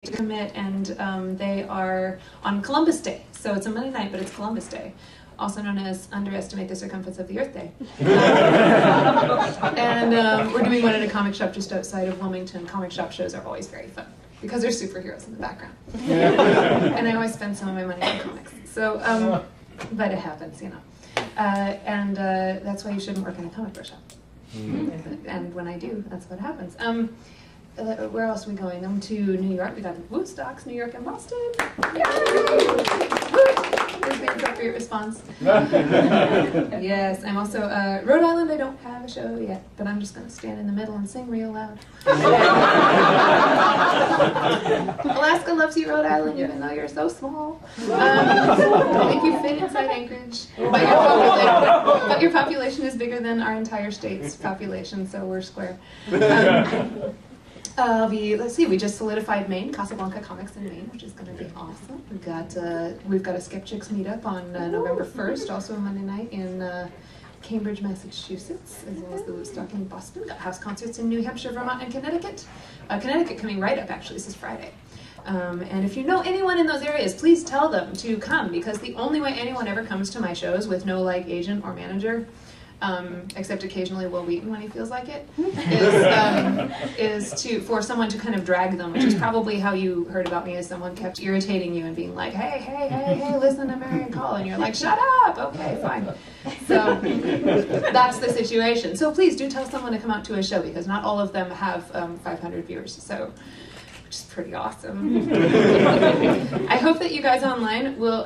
to commit, and they are on Columbus Day. So it's a Monday night, but it's Columbus Day, also known as Underestimate the Circumference of the Earth Day. And we're doing one at a comic shop just outside of Wilmington. Comic shop shows are always very fun because there's superheroes in the background. And I always spend some of my money on comics. So, but it happens, you know. And that's why you shouldn't work in a comic book shop. And when I do, that's what happens. Where else are we going? To New York. We got Woodstocks, New York and Boston. Yay! There's the appropriate response. Yes, I'm also Rhode Island. I don't have a show yet, but I'm just going to stand in the middle and sing real loud. Alaska loves you, Rhode Island, even though you're so small. I think you fit inside Anchorage, but your population is bigger than our entire state's population, so we're square. Let's see, we just solidified Maine, Casablanca Comics in Maine, which is going to be awesome. We've got a Skeptics meetup on November 1st, also a Monday night in Cambridge, Massachusetts, as well as the Woodstock in Boston. Got house concerts in New Hampshire, Vermont, and Connecticut. Connecticut coming right up, actually. This is Friday. And if you know anyone in those areas, please tell them to come, because the only way anyone ever comes to my shows with no agent or manager, except occasionally Will Wheaton when he feels like it, is for someone to kind of drag them, which is probably how you heard about me, as someone kept irritating you and being like, hey, listen to Marian Call, and you're like, shut up, okay, fine. So that's the situation. So please do tell someone to come out to a show, because not all of them have 500 viewers, so which is pretty awesome. I hope that you guys online will,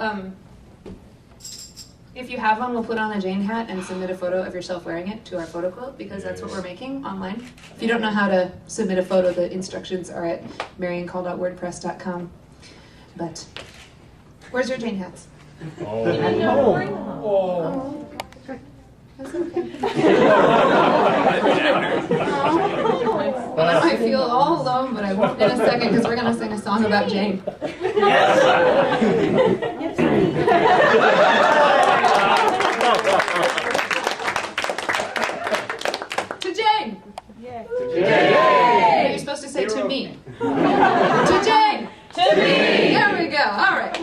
if you have one, we'll put on a Jane hat and submit a photo of yourself wearing it to our photo quilt, because that's what we're making online. If you don't know how to submit a photo, the instructions are at mariancall.wordpress.com. But where's your Jane hats? Oh. That's okay. Well, I might feel all alone, but I won't in a second, because we're going to sing a song about Jane. To Jane! Yay. To Jane! You're supposed to say to me. To Jane! To me! There we go. All right.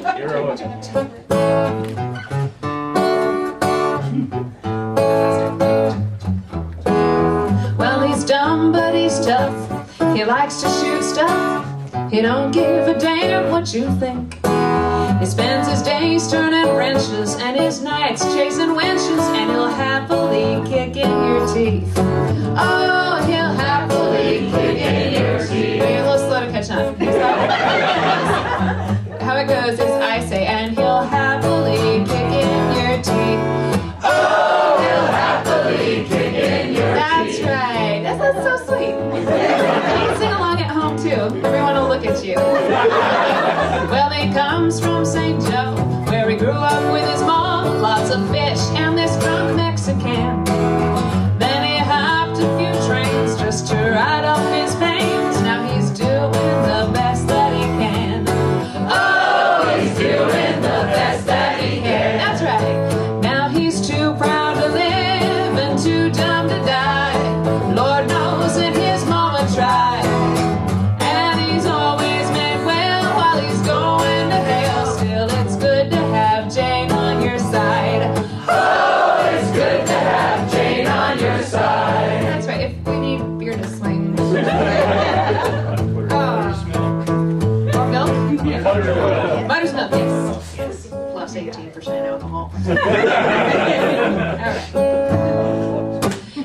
Well, he's dumb, but he's tough. He likes to shoot stuff. He don't give a damn what you think. He spends his days turning wrenches and his nights chasing wenches, and he'll happily kick in your teeth. Oh, he'll happily kick in your teeth. Maybe a little slow to catch on. How it goes is I say, and he'll happily kick in your teeth. Oh, he'll happily kick in your teeth. That's right. That's so sweet. You can sing along at home too. Everyone will look at you. Well, he comes from St. Joe, where he grew up with his mom. Lots of fish and this drunk Mexican. Then he hopped a few trains just to ride off his pains. Now he's doing the best that he can. Oh, he's doing the best that he can. That's right. Now he's too proud to live and too dumb to die. Lord knows that his mama tried. And he's always meant well while he's going to hell. Still, it's good to have Jane on your side. Oh, it's good to have Jane on your side. That's right. If we need beer to swing. Or milk? Butter's milk, yes. Plus 18% alcohol. Alright.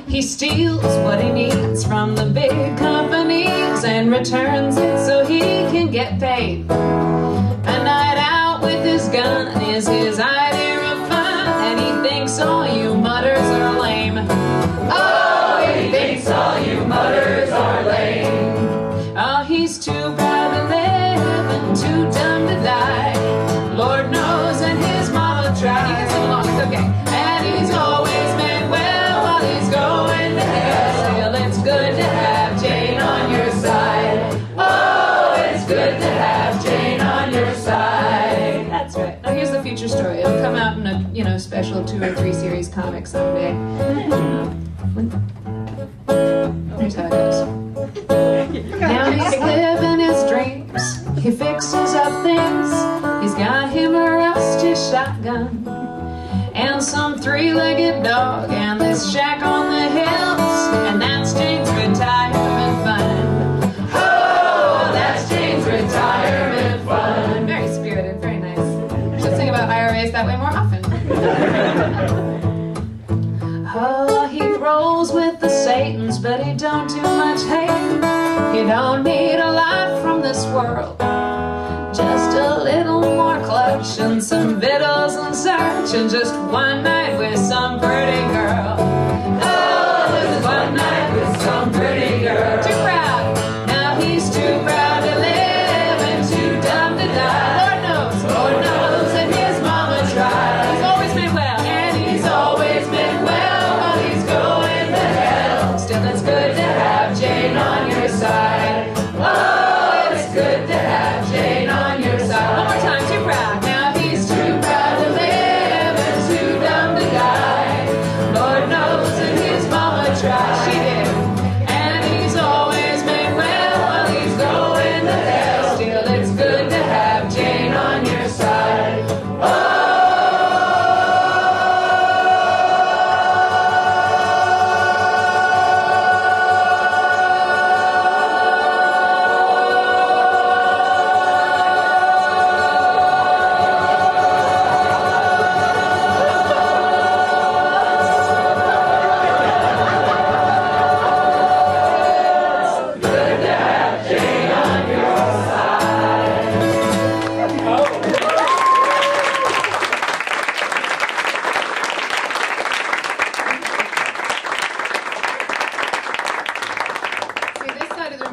He steals what he needs from the big companies and returns it so he can get paid. A night out with his gun is his idea of fun, and he thinks all you mutters are lame. Oh, he thinks all you mutters are lame. Oh, he's too proud to live and too dumb to die. Lord knows and his mama tried. You can sing along, it's okay. And he's always meant well while he's going to hell. Still, it's good to have Jane on your side. Oh, it's good to have Jane on your side. That's right. Now here's the future story. It'll come out in a special 2 or 3 series comic someday. Here's how it goes. Now he's living his dreams. He fixes up things, he's got him a rusty shotgun and some three-legged dog and this shack on the hills, and that's Jane's retirement fund. Oh, that's Jane's retirement fund. Very spirited, very nice. I should sing about IRAs that way more often. Oh, he rolls with the Satans, but he don't do much hate. He don't need a lot from this world, just a little more clutch and some victuals and search, and just one night with some pretty girl. Oh, just one night with some pretty girl. Too proud, now he's too proud to live and too dumb to die. Lord knows that his mama tried. He's always been well, and he's always been well, but he's going to hell. Still, it's good to have Jane on your side. Oh, it's good to have Jane on your side. One more time, too proud. Now he's too proud to live and too dumb to die. Lord knows that his mama tried. She did. And he's always been well while he's going to hell. Still, it's good to have Jane on your side.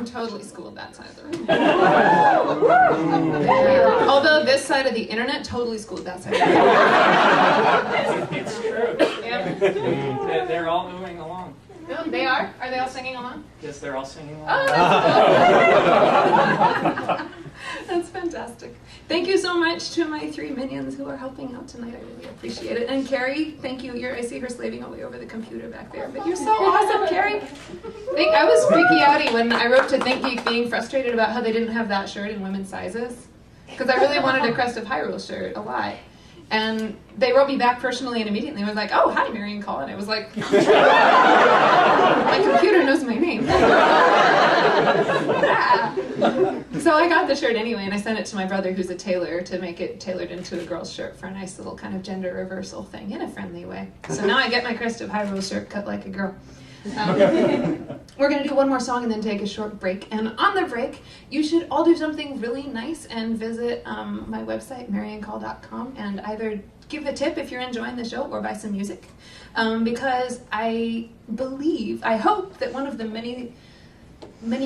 Totally schooled that side of the room. Although this side of the internet totally schooled that side of the room. It's true. Yeah. They're all moving along. Oh, they are? Are they all singing along? Yes, they're all singing along. Oh, that's cool. That's fantastic. Thank you so much to my three minions who are helping out tonight. I really appreciate it. And Carrie, thank you. I see her slaving away over the computer back there. But you're so awesome, Carrie. I was freaky outy when I wrote to ThinkGeek being frustrated about how they didn't have that shirt in women's sizes. Because I really wanted a Crest of Hyrule shirt a lot. And they wrote me back personally and immediately was like, oh, hi, Marian Call. And I was like, my computer knows my name. So I got the shirt anyway, and I sent it to my brother, who's a tailor, to make it tailored into a girl's shirt for a nice little kind of gender reversal thing in a friendly way. So now I get my Crest of Hyrule shirt cut like a girl. We're going to do one more song and then take a short break. And on the break, you should all do something really nice and visit my website, mariancall.com, and either give a tip if you're enjoying the show or buy some music. Because I hope that one of the many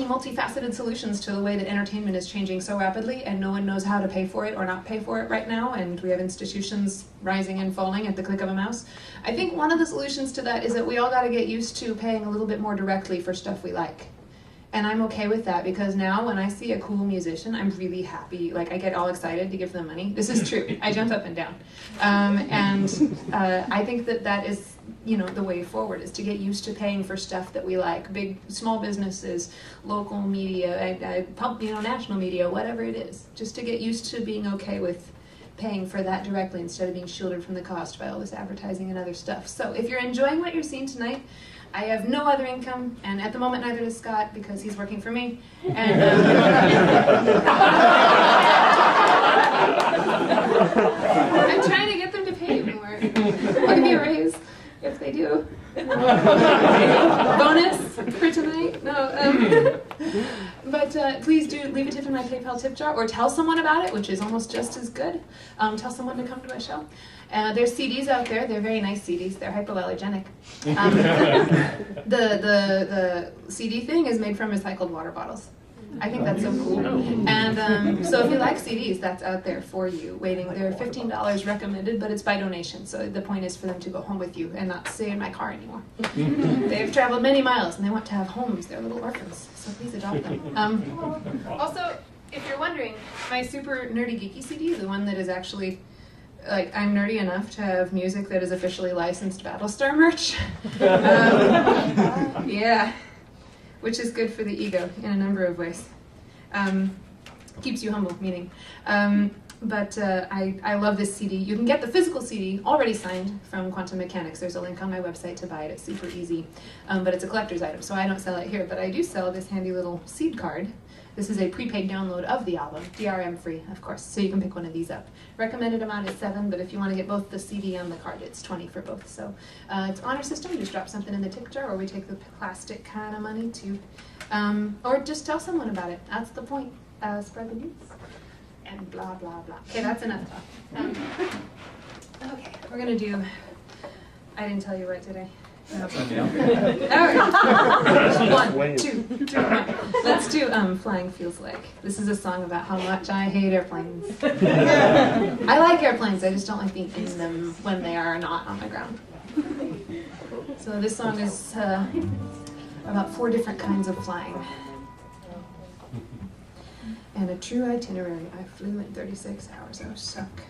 multifaceted solutions to the way that entertainment is changing so rapidly, and no one knows how to pay for it or not pay for it right now, and we have institutions rising and falling at the click of a mouse. I think one of the solutions to that is that we all got to get used to paying a little bit more directly for stuff we like. And I'm okay with that, because now when I see a cool musician, I'm really happy. Like, I get all excited to give them money. This is true. I jump up and down. I think that is, the way forward, is to get used to paying for stuff that we like. Big, small businesses, local media, national media, whatever it is. Just to get used to being okay with paying for that directly instead of being shielded from the cost by all this advertising and other stuff. So if you're enjoying what you're seeing tonight, I have no other income, and at the moment neither does Scott, because he's working for me. And I'm trying to get them to pay me more. I'll give you a raise if they do. Bonus for tonight? No. But please do leave a tip in my PayPal tip jar, or tell someone about it, which is almost just as good. Tell someone to come to my show. There's CDs out there. They're very nice CDs. They're hypoallergenic. The CD thing is made from recycled water bottles. I think that's so cool. And so if you like CDs, that's out there for you, waiting. They're $15 recommended, but it's by donation. So the point is for them to go home with you and not stay in my car anymore. They've traveled many miles, and they want to have homes. They're little orphans, so please adopt them. Also, if you're wondering, my super nerdy geeky CD, the one that is actually, like, I'm nerdy enough to have music that is officially licensed Battlestar merch. Yeah. Which is good for the ego in a number of ways. keeps you humble, meaning. But I love this CD. You can get the physical CD already signed from Quantum Mechanics. There's a link on my website to buy it. It's super easy. But it's a collector's item, so I don't sell it here. But I do sell this handy little seed card. This is a prepaid download of the album, DRM free, of course, so you can pick one of these up. Recommended amount is $7, but if you want to get both the CD and the card, it's $20 for both. So it's honor system. You just drop something in the tip jar, or we take the plastic kind of money too. Or just tell someone about it. That's the point. Spread the news. And blah, blah, blah. Okay, that's enough talk. Okay, we're going to do, I didn't tell you what today. No. All right. 1, 2, 3, 1. Let's do Flying Feels Like. This is a song about how much I hate airplanes. I like airplanes, I just don't like being in them when they are not on the ground. So this song is about 4 different kinds of flying. And a true itinerary. I flew in 36 hours. I was stuck.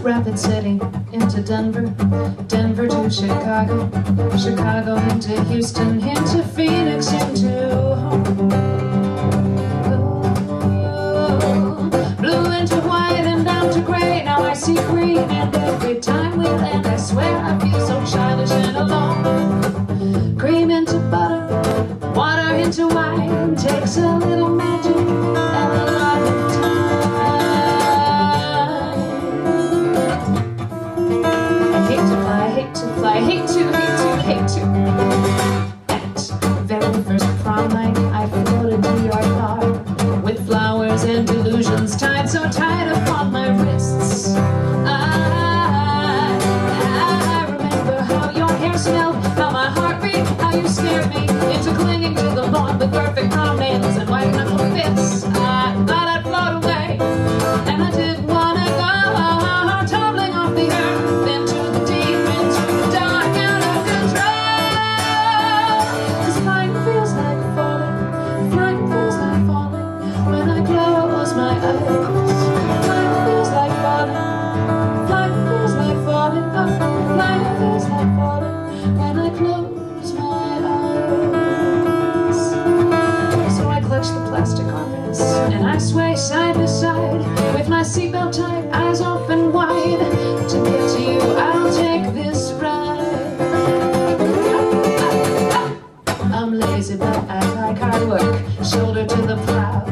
Rapid City into Denver, Denver to Chicago, Chicago into Houston, into Phoenix, into home. Blue into white and down to gray. Now I see green, and every time we land, I swear I feel so childish and alone. Cream into butter, water into wine. Takes a little magic and a lot of time. I hate to fly, hate to fly, hate to, hate to, hate to. At very first prom night, I floated to your car with flowers and delusions tied so tight upon my wrists. I remember how your hair smelled, how my heart beat, how you scared me into clinging to the lawn with perfect palm nails and white knuckle fists. I thought I'd float away, and I didn't want to go, tumbling off the earth into the deep, into the dark, out of control. 'Cause flying feels like falling, flying feels like falling when I close my eyes. Flying feels like falling, flying feels like falling, oh, flying feels like falling when I close my eyes. So I clutch the plastic arms and I sway side to side with my seatbelt tight, eyes open wide. To get to you, I'll take this ride. I'm lazy, but I like hard work, shoulder to the plow.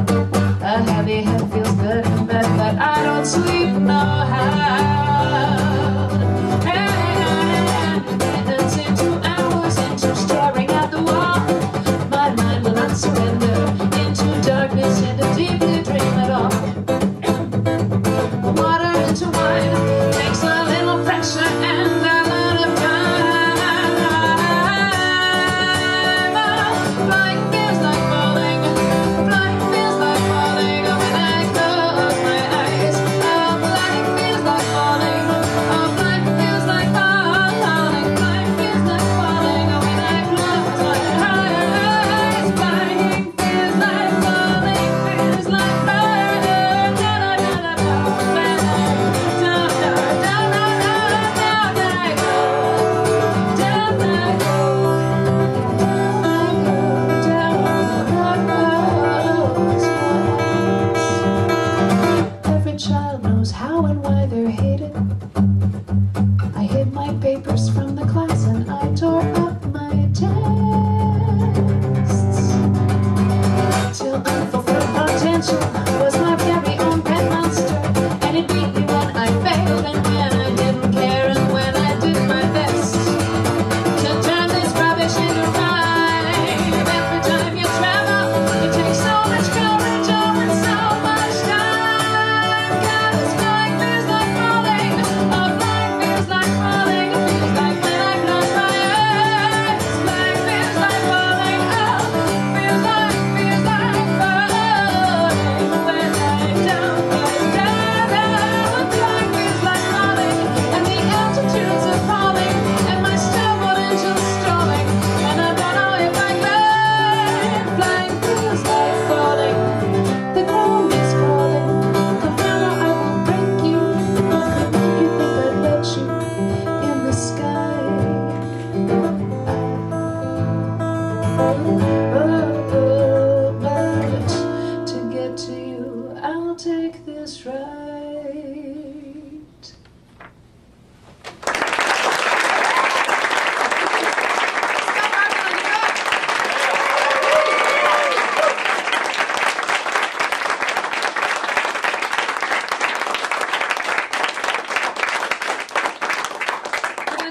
A heavy head feels good in bed, but I don't sleep no how. And it's into hours, into staring at the wall. My mind will not surrender into darkness, into deeply dream at all. Water into wine takes a little pressure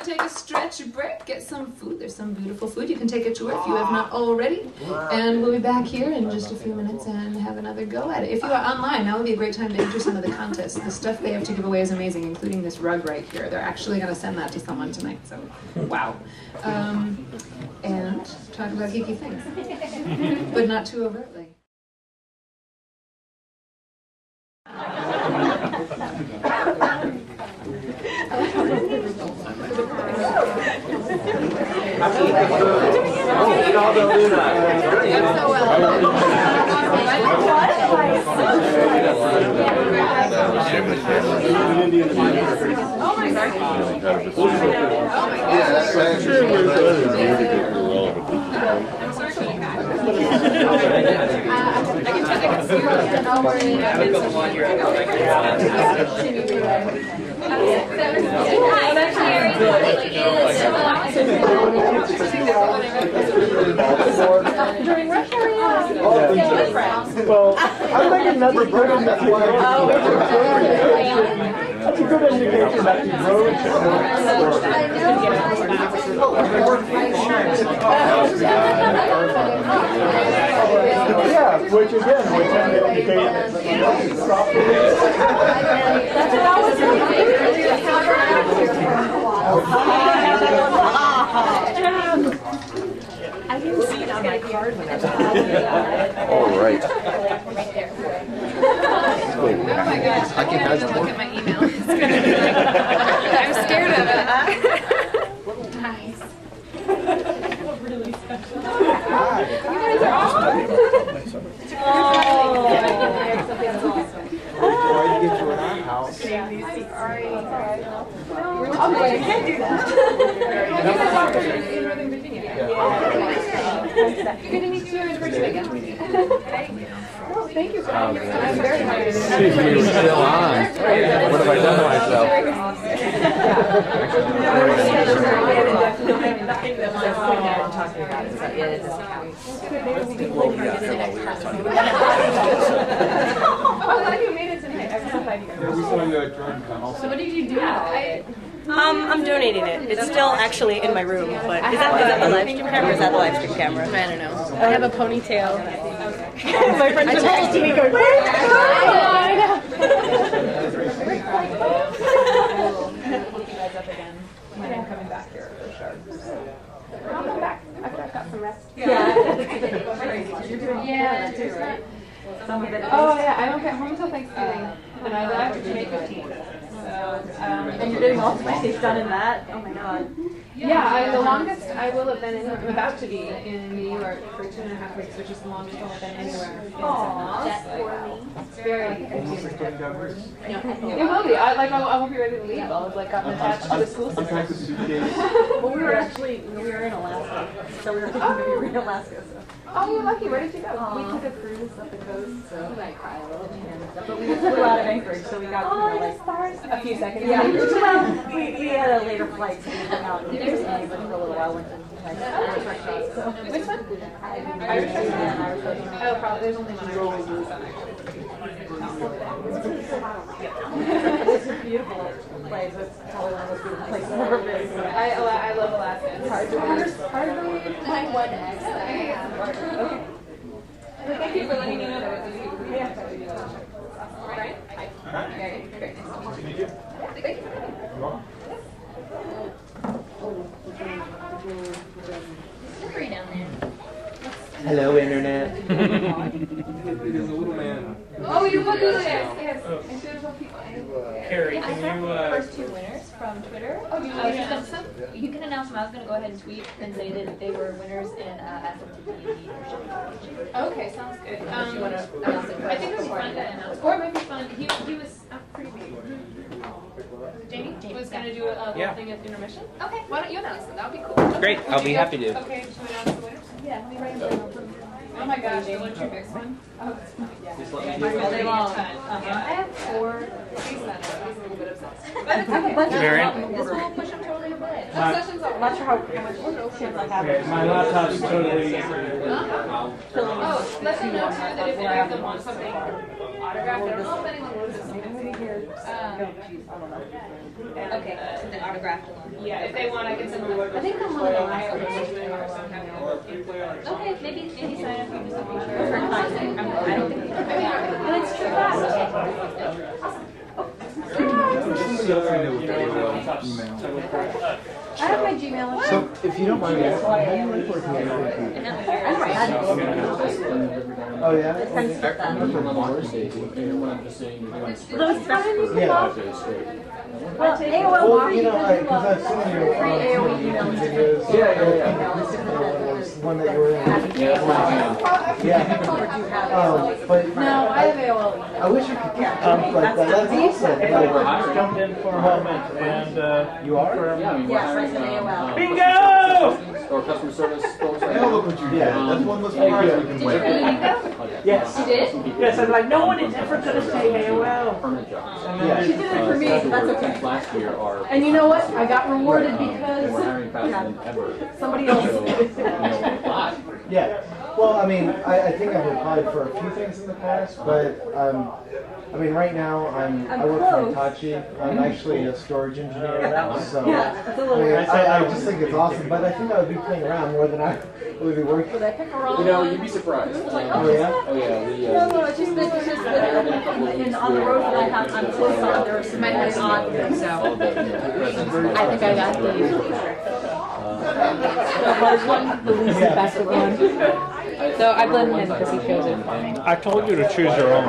take a stretch break, get some food. There's some beautiful food. You can take it to work if you have not already. And we'll be back here in just a few minutes and have another go at it. If you are online, now would be a great time to enter some of the contests. The stuff they have to give away is amazing, including this rug right here. They're actually going to send that to someone tonight, so wow. And talk about geeky things, but not too overtly. Oh my God. During rush hour, Well, I'm thinking that's a good indication. That's a good indication that the road yeah, which again would tend to indicate That's what I was I didn't see it on my card when I was All right. right there. oh my gosh, I can't even look at my email. I'm scared of it. Nice. Really special. You guys are awesome. Can't do that. In Northern Virginia. You're going to meet you in person again. Well, thank you for having me. I'm very happy. You're still on. What have I done to myself? Oh, I'm glad you made it tonight. I'm so glad you guys. So what did you do? I'm donating it. It's still actually in my room, but is that the live stream camera or is that the live stream camera? I don't know. I have a ponytail. My friends are next to me going, where is it? I know. Look you guys up again when I'm coming back here for sure. I'll come back after I've got some rest. Yeah. You're doing too, right? Oh yeah, I don't get home until Thanksgiving, and I left May 15th. So, And you're getting all the plays done in that? Oh my God. yeah, the longest I will have been in, I'm about to be in New York for 2.5 weeks, which is the longest I'll have been anywhere. It's very. It will be. I won't be ready to leave. I'll have gotten attached to the school system. Well, we were in Alaska. So we were thinking maybe we were in Alaska. So. Oh, you're lucky. Where did you go? We took a cruise up the coast, so you might cry a little. But we flew out of Anchorage, so we got a few seconds. Yeah, well, we had a later flight, so we hung out in Irish for a little while. Went to Irish restaurants. So. Which one? Irish restaurant. Irish restaurant. Oh, probably. There's only one Irish restaurant. It's a beautiful place. It's probably one of those beautiful places I've ever been. So. I love Alaska. It's hard to read. Okay. Thank you for letting me know that it was you. Yeah. Right? Hi. Great. Nice to meet you. Thank you. Slippery down there. hello, internet. Oh, you look at this. Yes. Beautiful people. Carrie, I can have you, the first two winners from Twitter. Oh, you want to announce them? You can announce them. I was going to go ahead and tweet and say that they were winners and ask them to be leadership. Okay, sounds good. You want to announce it I think it would be fun to announce. Or it might be fun. He was pretty big. Jamie was going to do a little thing at intermission. Okay. Why don't you announce them? That would be cool. Great, I'll be happy to. Okay, to announce the winners? Yeah, let me write them down. Oh my gosh, the one true next one? Oh, that's funny. Just let me All know. day long. I have 4. He's not. He's a little bit obsessed. I have a bunch Marian? This will push them totally over the edge. Sessions are I'm not sure how much chance I have. My laptop's totally... Oh, let them know too that if any of them want something autographed, I don't know if anyone wants something. or? Oh, geez, I don't know. Okay, so the autographed one. Yeah, if they want, I can send them. I think I'm one of the last ones. Okay, maybe sign up for just making sure. I don't think. And it's true fast. I have my Gmail. So, if you don't mind me asking, how do you like working at ThinkGeek? I never had it. Oh, yeah? Those times? Yeah. Well, AOL Well, you know, because I've seen your free AOL email. videos. One that you were in. Yeah. But No, I have AOL. I wish you could keep jump like that. That's awesome. I jumped in for a moment and You are? Yeah, right in AOL. bingo! Or customer service folks. Now look what you did. That's one less part we can play. Yes. You did? Yes, I'm like, no one is ever gonna say AOL. Permanent jobs. Yeah. She did it for me, so that's okay. Last year are. And you know what? I got rewarded And we're because hiring faster than ever. somebody else. So, apply. Yeah. Well, I mean, I think I've applied for a few things in the past, but I mean, right now I work for Hitachi. I'm actually a storage engineer, so Yeah, it's a I, little. mean, I just think it's awesome. But I think I would be playing around more than I would be working. Did I pick a wrong You know, one? you'd be surprised. Oh yeah. Oh yeah, we. No, it's just that and on the road that I'm close on, there are some really odd things. So all the, I think I got these. The least effective one. So I blame him because he chose it. I told you to choose your own.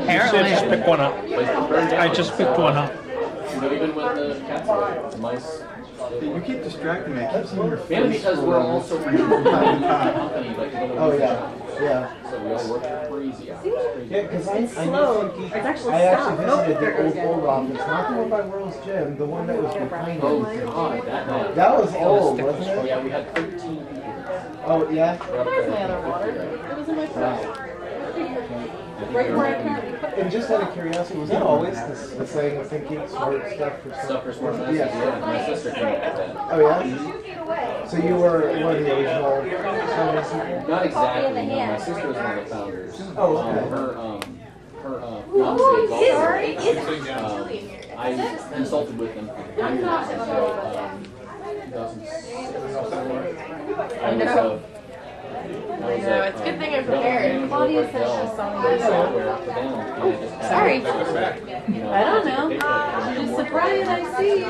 Apparently. Just pick one up. I just picked one up. But even with the cats, the mice. You keep distracting me. I keep seeing your face. And because we're also company, like Oh yeah. Yeah. So we all work crazy hours. Yeah, because I slow. know It's actually I actually slow. visited the old office, not the one by World's Gym, the one that was behind Oh it. God, that That was old, wasn't Oh it? yeah, we had 13 people. Oh yeah. Where's my other water? It was in my fridge. Right where I carried it. And just out of curiosity, was that always the saying of thinking smart stuff for Stuff for smart masses. Yeah. Yeah, my sister came up with that. Oh yeah. So you were one of the original founders? Not exactly. No, my sister was one of the founders. Oh, okay. Her fiance, I consulted with them for years until 2006. I know, it's a good thing I'm prepared. Claudia says she's sorry. I don't know. Just surprised I see you.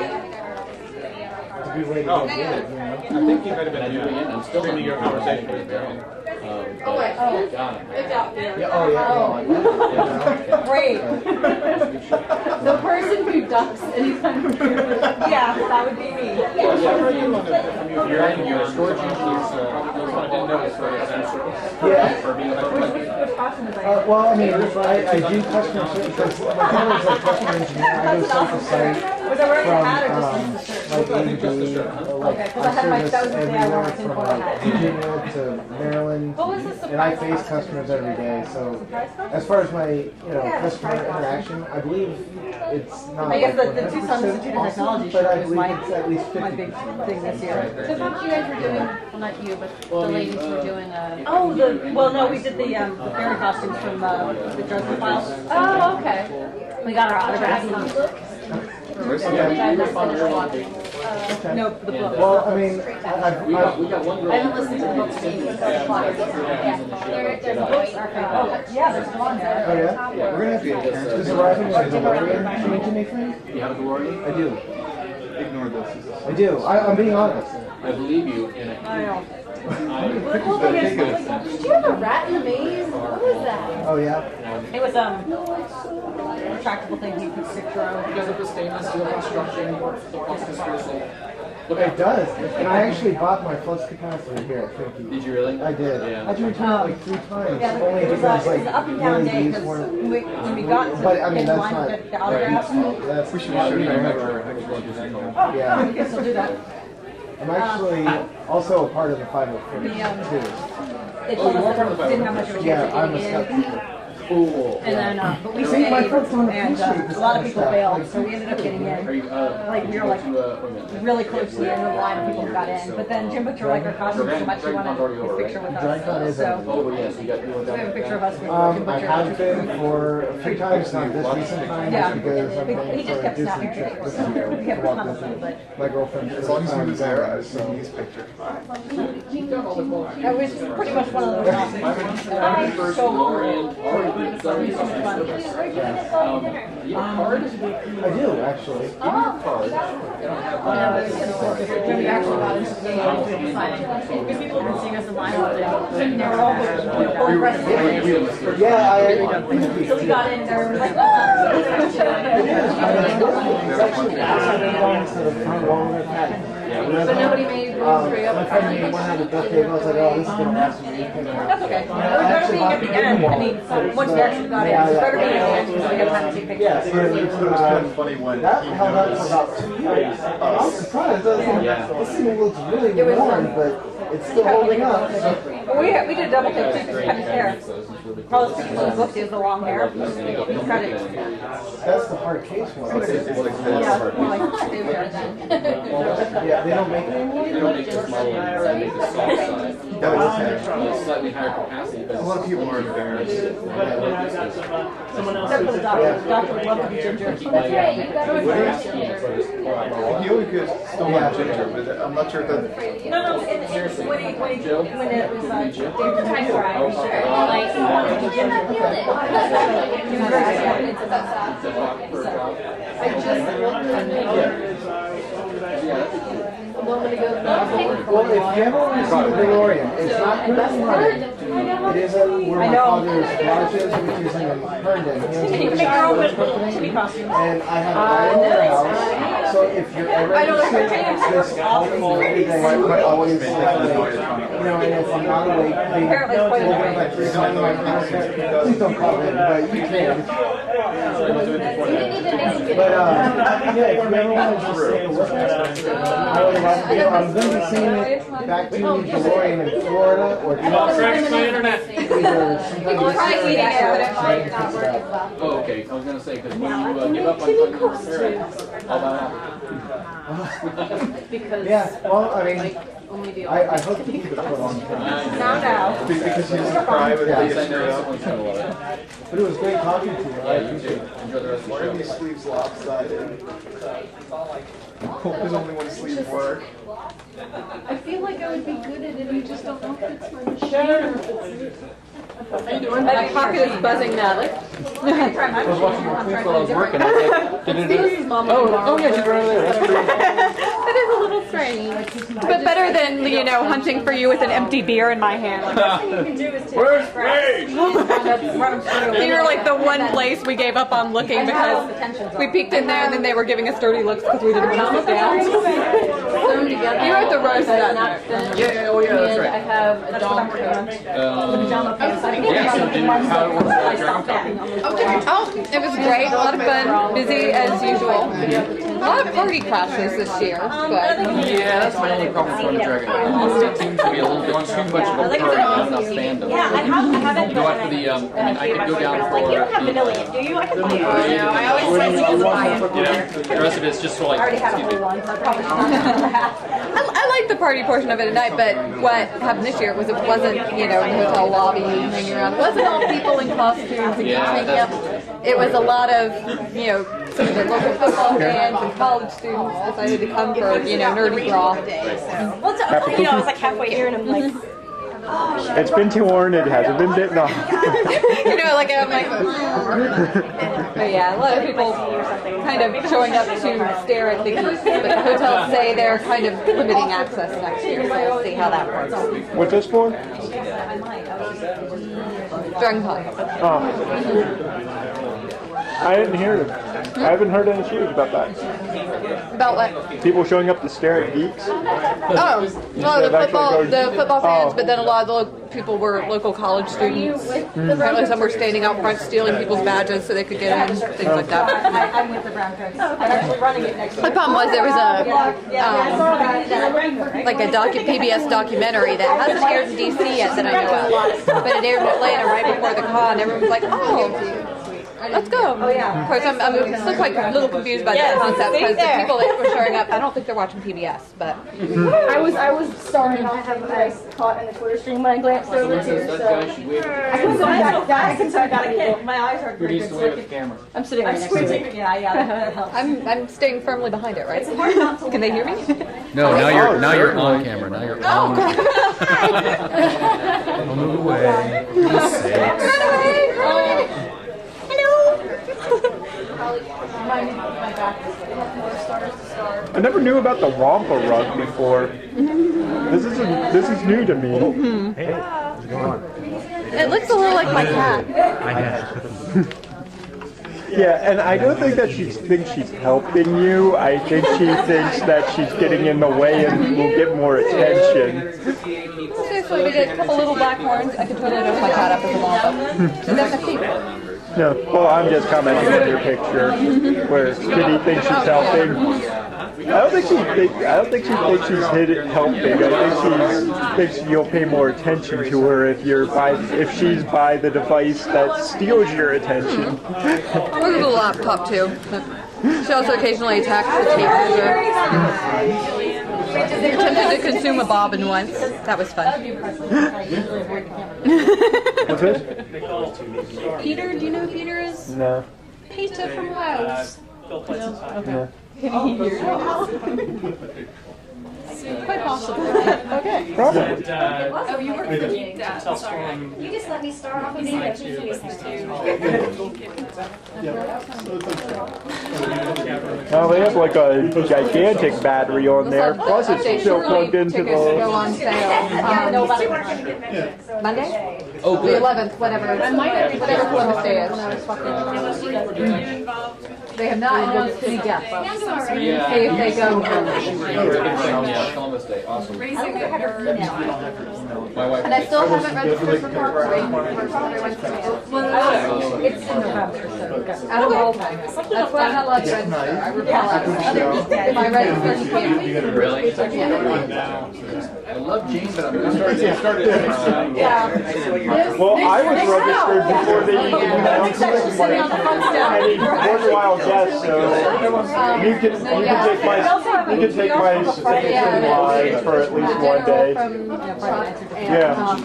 To be ready to go get it, you know? I think you might have been I'm still streaming your conversation with Marian. Yeah, oh yeah. Great. The person who ducks anytime. Yeah, that would be me. Your storage engineers didn't notice for Yeah. being a Well, I mean, I do customer service because my father's a customer engineer. I go site to site Was I wearing a hat or from just the shirt? like A to B, like Okay, 'cause I had my service that was the day I everywhere walked in from for like that. Virginia to Maryland, What was the and I surprise face costume? customers every day. So as far as my customer interaction, I believe it's not. I guess like the two sons of 100% two awesome, technology but I shirt was believe it's at least my big 50%. thing this year. So what you guys were doing, well not you, but the ladies were doing Oh, well, no, we did the fairy costumes from the Dresden Files. Oh, okay. We got our autographs. No, the book. Well, I mean, we got one girl. I haven't listened to the book since Yeah, there's one there. oh yeah, we're gonna have to get parents. Does arriving at a DeLorean change anything? You have a DeLorean? I do. Ignore this. I do. I'm being honest. I believe you, and I know. Did you have a rat in the maze? What was that? Oh yeah. It was retractable thing you could stick your own. because of the stainless steel construction, the plus conspiracy. Look, It does. And I actually bought my flux capacitor here at ThinkGeek. Did you really? I did. Yeah. I had to return it like 3 times. Yeah, Only it was because it like was an up and down day LEDs because weren't. when we got to But I mean in that's line not. to get the autographs. That's We should not, show you know, Yeah. I guess we'll do that. I'm actually also a part of the 504 too. They told us that it didn't have much of a chance Yeah, of I'm a getting in. skeptic. Cool. And then, but we stayed, and a lot of people bailed, so we ended up getting in. Like, we were like really close to the end of the line, and people got in. But then Jim Butcher liked our costume so much, he wanted a picture with us. So we have a picture of us with Jim I Butcher. have been for a few times, not this recent time, Yeah. because I'm going He just for a kept Disney snapping trip pictures. this year. We kept Walt tons of Disney. them, but My girlfriend. As long as he was there, I was seeing these pictures. that was pretty much one of those costumes. So Marian Call. You have a card? I do, actually. when we actually got into the game, because people have been seeing us in line all day, and they were all aggressive. Yeah, So we got in there, and we were like, oh! It's actually outside the door instead of front wall of the patent. But nobody made room for you My up friend front. made one at the birthday, and I was like, oh, this is going to last me. That's okay. It was better being at the end. I mean, once we actually got in, it was better being at the end, so we had time to take pictures. Yeah, so It was kind of funny when that held up for about 2 years. I was surprised. I was like, this thing looks really worn, but it's still holding up. Well, we did a double take too, because he cut his hair. Probably because the book is the wrong hair. He cut it. That's the hard case one. Yeah, more like shaved hair then. Yeah, they don't make it They anymore. don't make this model, they make the soft side. that was Slightly higher capacity, but a lot of people are embarrassed. Except for the doctor. The doctor would love to be ginger. That's right, you got to He only could still have ginger, but I'm not sure that. No, when it was Time for I'm sure. Like, I'm not feeling it. It's about I just looked at a moment ago. Well, if you ever want to see the DeLorean, it's not currently running. It is where my father's garage is, which is in Herndon. and you can make your own little chibi costumes. And I have it all in the house. So if you're ever interested, this awful everything, I always like, you know, and if I'm not awake, Apparently it's quite a way. please don't call in, but you can. But yeah, if you ever want to just say a look at it, I would love to. I'm going to be seeing it back to DeLorean in Florida or internet. People try eating it, but it might not work as well. oh, okay. I was gonna say because when you give up on finding your parents, all that happened. Because yeah, well, I mean, only the I hope to keep it for a long time. Now. Because you used to cry when Yeah. they I get know screwed up. someone's gonna love it. But it was great talking to you. I appreciate it. Enjoy the rest of Why are the these show. sleeves lopsided? There's only one sleeve work. I feel like I would be good at it, I just don't know if it's my machine. My pocket is buzzing now. Like, I was watching your clip while I was working. I was like, oh yeah, she's right over there. That's pretty. that is a little strange. But better than, you know, hunting for you with an empty beer in my hand. Where's Ray? You're like the one place we gave up on looking because we peeked in there and then they were giving us dirty looks because we didn't want to sit down. Sewn together. You were the roast that not night. Yeah, oh yeah, that's And right. I have a dog coat. Yeah, so do how it works with Dragon Copy. Oh, it was great. A lot of fun. Busy as usual. A lot of party crashes this year, but Yeah, that's my only problem with running Dragon Copy. It seems to be a little bit too much of a party, not enough fandom. Yeah, I haven't. Go out for the, I mean, I could go down for You don't have vanilla yet, do you? I can play it. I always try to buy it. you know, the rest of it's just sort I of already like, had a excuse whole me. one, so I probably should not have that. I like the party portion of it at night, but what happened this year was it wasn't, you know, in the hotel lobby hanging around. It wasn't all people in costumes and Yeah, making up. It was a lot of, you know, some of the local football fans and college students decided to come for, you know, nerdy brawl. Well, it's, you know, I was like halfway here and I'm like, It's been too worn. It hasn't been bitten off. You know, like I'm like, but yeah, a lot of people kind of showing up to stare at the geese. But the hotels say they're kind of limiting access next year, so we'll see how that works. What's this for? Dragon Con. Oh. I didn't hear it. I haven't heard any shoes about that. About what? People showing up to stare at geeks? Oh, the football fans, but then a lot of the people were local college students. Apparently some were standing out front stealing people's badges so they could get in, things like that. I'm with the Brown Coats. I'm actually running it next The problem was there was a PBS documentary that hasn't aired in DC yet that I know of, but it aired in Atlanta right before the con. Everyone was like, "Oh, let's go." Of course, I'm still quite a little confused by that concept because the people that were showing up, I don't think they're watching PBS, but I was sorry not to have my caught in the Twitter stream when I glanced over too. So I can tell my eyes are pretty good. I'm sitting right next to it. Yeah, that helps. I'm staying firmly behind it, right? Can they hear me? No, now you're on camera. Now you're on camera. Don't move away. I never knew about the Wampa rug before. This is new to me. Hey, how's it going? It looks a little like my cat. Yeah, and I don't think that she thinks she's helping you. I think she thinks that she's getting in the way and will get more attention. Seriously, we did a couple little black horns. I could totally dress my cat up as a Wampa. She doesn't keep it. No, well, I'm just commenting on your picture where Kitty thinks she's helping. I don't think she thinks she's helping. I think she thinks you'll pay more attention to her if she's by the device that steals your attention. Look at the laptop too. She also occasionally attacks the tape measure. Attempted to consume a bobbin once. That was fun. What's this? Peter, do you know who Peter is? No. Peter from Wales. No. Can he hear you? Quite possibly. Okay. Probably. Oh, you work for Geek Dad. Sorry. You just let me start off with Now they have like a gigantic battery on there. Plus it's still plugged into Tickets go the... on sale. Monday? Oh, The good. 11th, whatever Columbus Day is. They have not announced any guests. Hey, if they go. Yeah, Columbus Day. Awesome. My wife. And I still haven't registered for Parkway. It's in November, so out of all time. That's why I love to register. I repel out. If I register, you can't. Really? Yeah. I love Jane, but I'm started. Well, I was registered before they even announced it. Like, any worthwhile guest, so you can take my certificate live for at least one day. Yeah,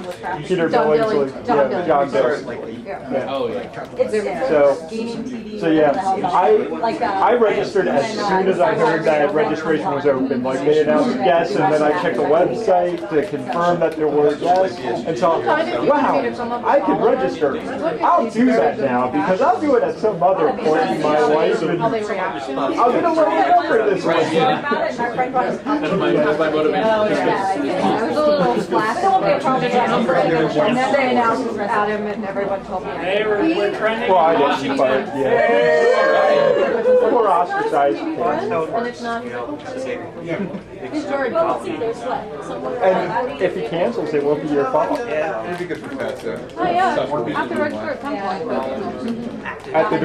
Peter Billingsley. Yeah, John Billingsley. Yeah. Oh yeah. So yeah, I registered as soon as I heard that registration was open. Like they announced yes, and then I checked the website to confirm that there were yes, and so wow, I can register. I'll do that now because I'll do it at some other point in my life. And I'm gonna learn over this one. That's my motivation. I was a little flat. And then they announced Adam and everyone told me I Well, I didn't, but yeah. More ostracized. And if not, he's Jordan. And if he cancels, it won't be your fault. It'd be good for Pat, Oh yeah, I have to register at some point. At the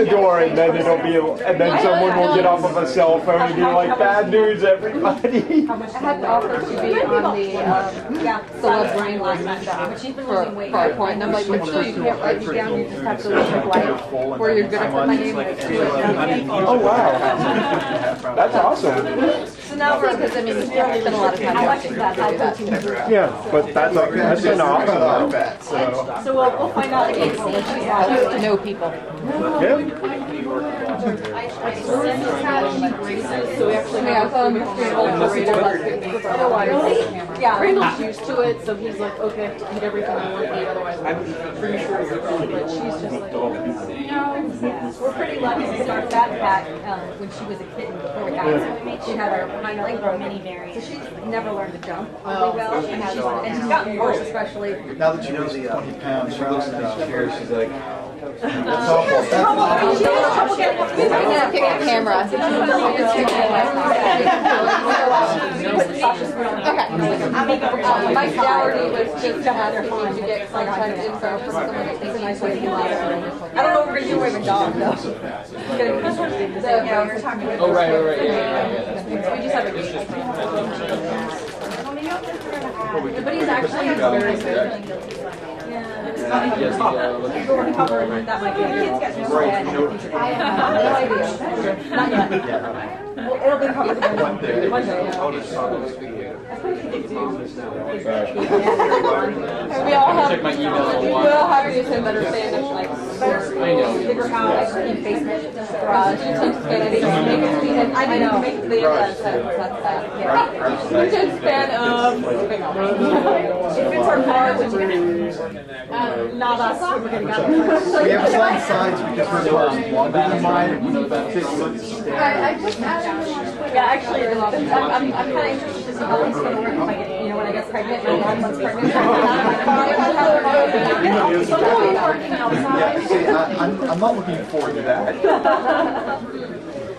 door, and then it'll be, and then someone will get off of a cell phone and be like, "Bad news, everybody." I had the offer to be on the celeb brain list for a point, and I'm like, but still, you can't write me down. You just have to look like where you're gonna put my name. Oh wow, that's awesome. So now we're because I mean, we spend a lot of time watching that. Yeah, but that's an awesome. So we'll find out again. To know people. Yeah. So we actually have Yeah, Randall's used to it, so he's like, okay, eat everything I want to eat, otherwise I'm pretty sure it's good. But she's just like, We're pretty lucky to start that cat when she was a kitten before we got her. She had her hind leg broken. So she's never learned to jump really well. And she's gotten worse, especially. Now that she weighs 20 pounds, she looks at these chairs, she's like, Pick a camera. Okay. Mike Dougherty was just to have to get contact info from someone. It's a nice way to do it. I don't know if we're doing a dog though. Oh, right, yeah. We just have a but he's actually very good. Yes, That might be a kid's got I have no idea. Not yet. Well, it'll be covered one day. One day. We all have. Check my email. We all have to send better Spanish, like Bigger house in basement garage. you can span it. I know. Make the You can span if it's our car, which not us. We're getting out of here. We have some sides because we're parking longer than mine. I just added. Yeah, actually, I'm kind of interested to see how it's going to work if I get, when I get pregnant, and 9 months pregnant. Yeah, see, I'm not looking forward to that.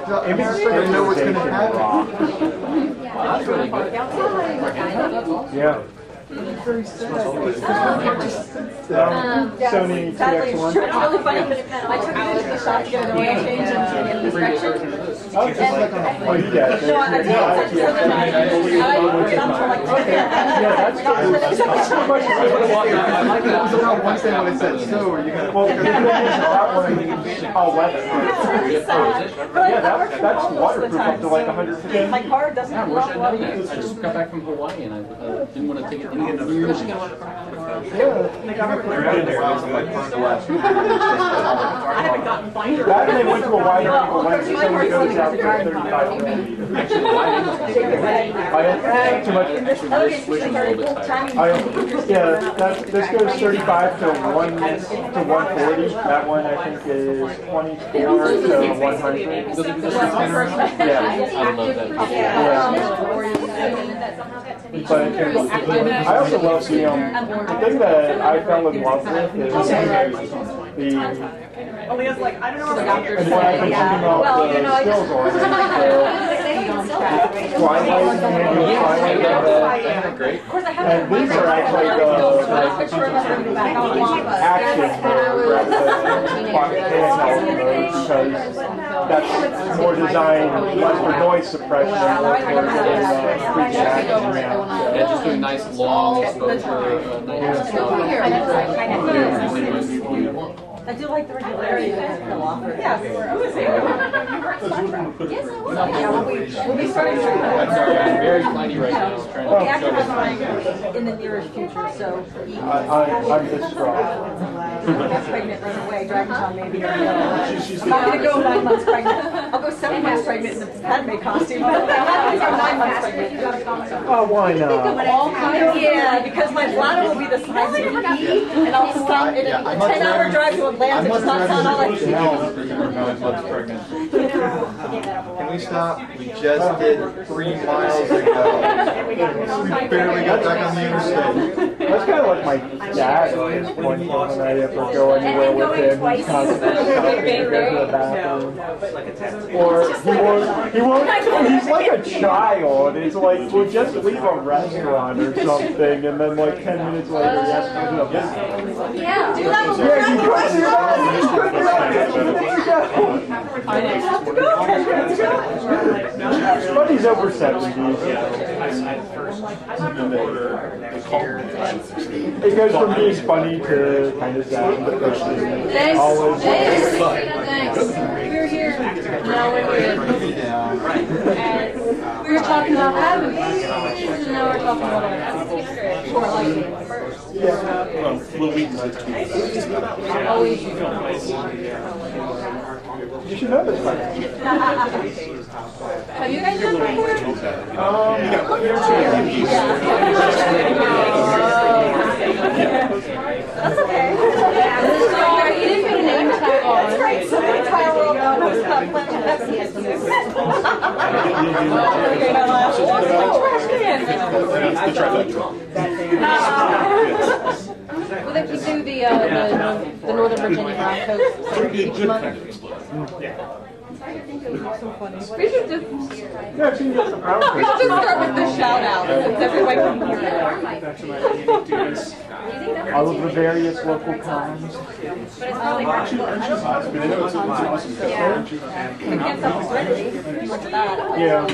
I know what's going to happen. Yeah. Sony Sadly, TX1. it's really funny, but I took it into the shop to get an oil change and get an inspection. Oh, you get it. No, I did. I put on for like 10 minutes. Yeah, that's good. One thing when it said so, are you going to... Well, the thing is, that one, all weather. Yeah, that's waterproof up to like 150. My car doesn't have a lot of I just got back from Hawaii and I didn't want to take it in. I haven't gotten binder. That and they went to a wider angle lens, so someone goes out to 35. Too much. This goes 35 to 140. That one I think is 24 to 100. Yeah. I love that. But I also love the thing that I fell in love with is Aaliyah's like, I don't know what and what I've been thinking about the skills on Twilight and Great. and these are actually the action mode rather than handheld mode because that's more designed less for noise suppression and more for quick action now. Yeah, just doing nice long exposure, nice stuff. I do like the regularity that they'll offer. Yes. Who is it? We'll be starting to. I'm sorry, I'm very tiny right now. Well, the actor has mine in the nearest future, so I'm distraught. get pregnant right away, Dragon Con maybe. I'm not going to go 9 months pregnant. I'll go 7 months pregnant in the Padme costume. But if I have to go 9 months pregnant. Oh, why not? Yeah, because my bladder will be the size of an E, and I'll stop in a 10-hour drive to Atlanta does not sound all that cheap. Can we stop? We just did 3 miles ago. We barely got back on the interstate. That's kind of like my dad at this point when I ever go anywhere with him. He's constantly stopping to go to the bathroom. Or he won't, he's like a child. It's like, we'll just leave a restaurant or something, and then like 10 minutes later, he has to go to the bathroom. Yeah, do that. Buddy's over 70s. It goes from being funny to kind of sad, but always. We're here. Now we're here. We were talking about having babies, and now we're talking about You should know this. Have you guys done that before? That's okay. You didn't put a name tag on. That's right. Somebody tile will know who's not playing Pepsi. Well, they could do the Northern Virginia Brown Coast. So funny. We should just Yeah, she gets the brown we should just start with the shout out since everyone can hear it. all of the various local cons. But it's probably hard to Yeah,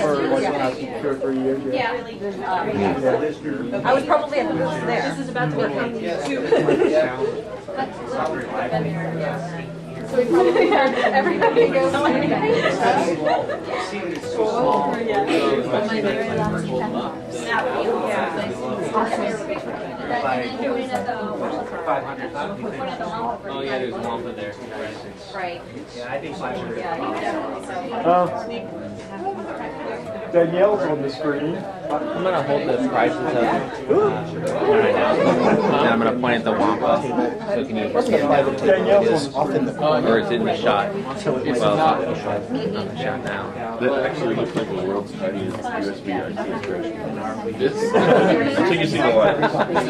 for like the last 2 or 3 years. Yeah. I was probably at the booth there. This is about to be so we probably heard everybody goes like, Oh yeah, there's Wampa there. right. Yeah, I think so. Danielle's on the screen. I'm gonna hold the prices up right now. And I'm gonna point at the Wampa. So can you Danielle's on the screen. or is it in the shot? Well, it's not in the shot now. That actually looks like the world's tiniest USB IC expression. Until you see the light.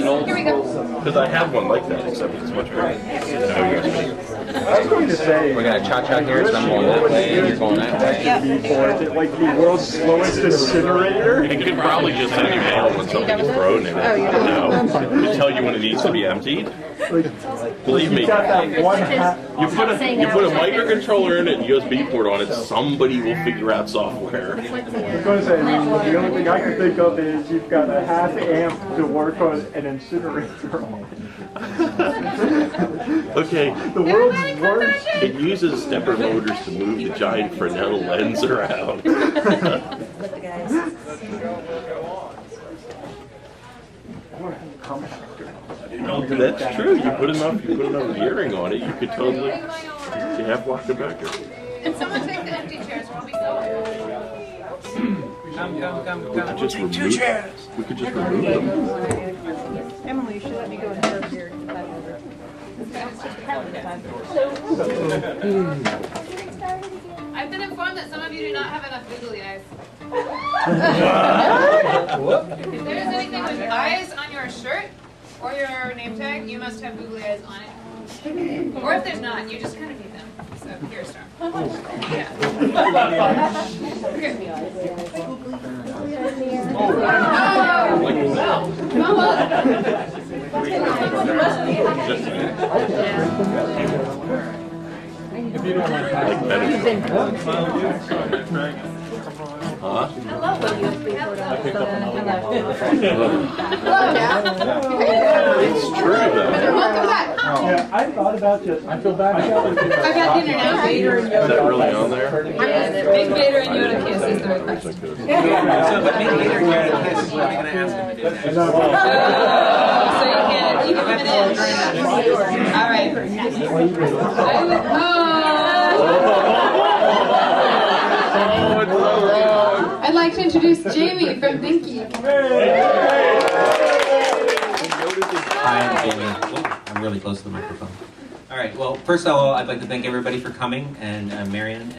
Because I have one like that, except it's much bigger. I was going to say, We're gonna cha-cha here, so I'm going that way, and you're going that way. is it like the world's slowest incinerator? It could probably just send you mail when something's thrown in it. To tell you when it needs to be emptied. Believe me, You got that one hat. you put a microcontroller in it and USB port on it, somebody will figure out software. I was going to say, the only thing I can think of is you've got a half amp to work on an incinerator on. Okay, The world's worst. it uses stepper motors to move the giant Fresnel lens around. That's true. You put enough gearing on it, you could totally half block the backer. And someone take the empty chairs while we go. We could just remove them. Emily, you should let me go ahead of here. I've been informed that some of you do not have enough googly eyes. If there is anything with eyes on your shirt or your name tag, you must have googly eyes on it. Or if there's not, you just kind of need them. So here, Storm. Yeah. Here. If you don't like Huh? It's true though. Welcome back. Yeah, I thought about this. I feel bad. I got dinner now. Is that really on there? Big Vader and Yoda kiss is the request. So, but maybe later here, what are we gonna ask him to do next? So you can limit it. All right. I'd like to introduce Jamie from ThinkGeek. Hi, I'm Jamie. I'm really close to the microphone. All right. Well, first of all, I'd like to thank everybody for coming, and Marian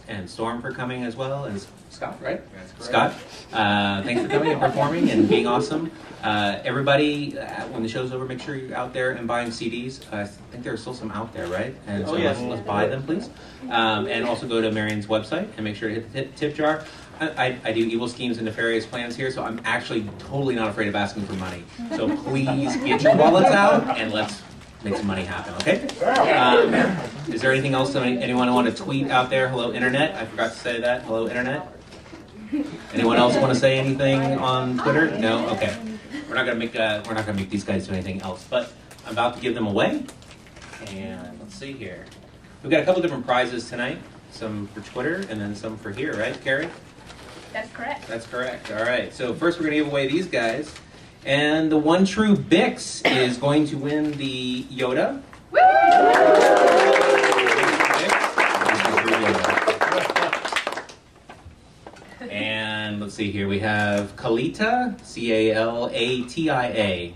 and Storm for coming as well, and Scott, right? Scott, thanks for coming and performing and being awesome. Everybody, when the show's over, make sure you're out there and buying CDs. I think there are still some out there, right? And so let's buy them, please. And also go to Marian's website and make sure to hit the tip jar. I do evil schemes and nefarious plans here, so I'm actually totally not afraid of asking for money. So please get your wallets out and let's make some money happen, okay? Is there anything else that anyone want to tweet out there? Hello, Internet. I forgot to say that. Hello, Internet. Anyone else want to say anything on Twitter? No? Okay. We're not gonna make these guys do anything else, but I'm about to give them away. And let's see here. We've got a couple different prizes tonight. Some for Twitter and then some for here, right, Carrie? That's correct. That's correct. All right. So first we're gonna give away these guys. And the one true Bix is going to win the Yoda. Woo! And let's see here. We have Kalita, Calatia.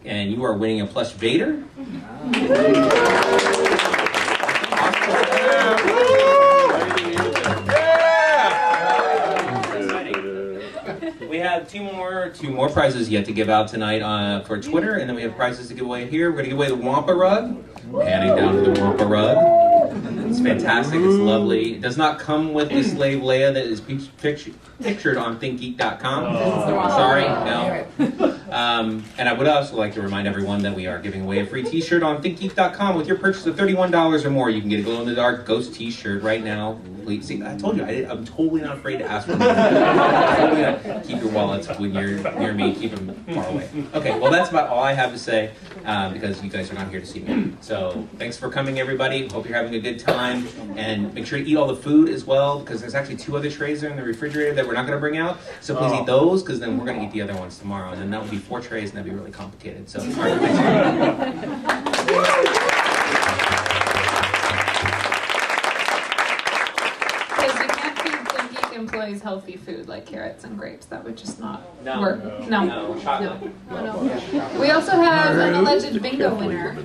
And you are winning a plush Vader. We have two more prizes yet to give out tonight for Twitter, and then we have prizes to give away here. We're going to give away the Wampa rug. panning down to the Wampa rug. It's fantastic. It's lovely. It does not come with the slave Leia that is pictured on ThinkGeek.com. Sorry, no. And I would also like to remind everyone that we are giving away a free T-shirt on ThinkGeek.com with your purchase of $31 or more. You can get a glow-in-the-dark ghost T-shirt right now. Please, see, I told you, I'm totally not afraid to ask for money. Keep your wallets when you're near me. Keep them far away. Okay, well, that's about all I have to say because you guys are not here to see me. So thanks for coming, everybody. Hope you're having a good time. And make sure to eat all the food as well because there's actually 2 other trays there in the refrigerator that we're not going to bring out. So please eat those because then we're going to eat the other ones tomorrow. And then that would be 4 trays and that'd be really complicated. So, all right, employees healthy food like carrots and grapes. That would just not work. No. We also have an alleged bingo winner.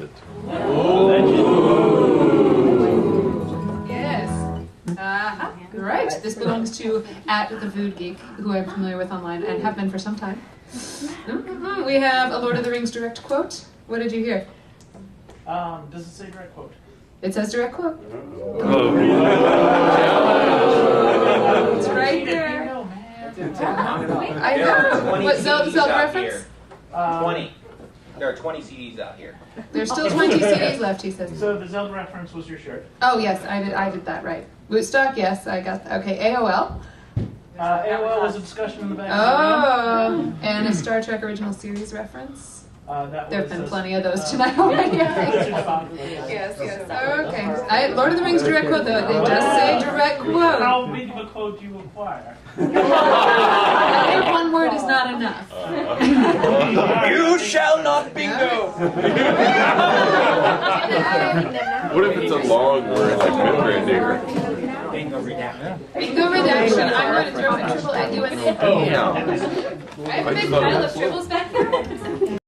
Yes. Right. This belongs to @TheFoodGeek, who I'm familiar with online and have been for some time. We have a Lord of the Rings direct quote. What did you hear? Does it say direct quote? It says direct quote. It's right there. I know. What Zelda reference? 20. There are 20 CDs out here. There's still 20 CDs left, he says. So the Zelda reference was your shirt? Oh, yes, I did that right. Woodstock, yes, I got that. Okay, AOL. AOL was a discussion in the back. Oh, and a Star Trek original series reference. There have been plenty of those tonight already. Yes. Okay. Lord of the Rings direct quote, though. It does say direct quote. How big of a quote do you require? I think 1 word is not enough. You shall not bingo! What if it's a long word like membrane? Bingo redaction. I'm going to throw a triple at you and the I have a big pile of triples back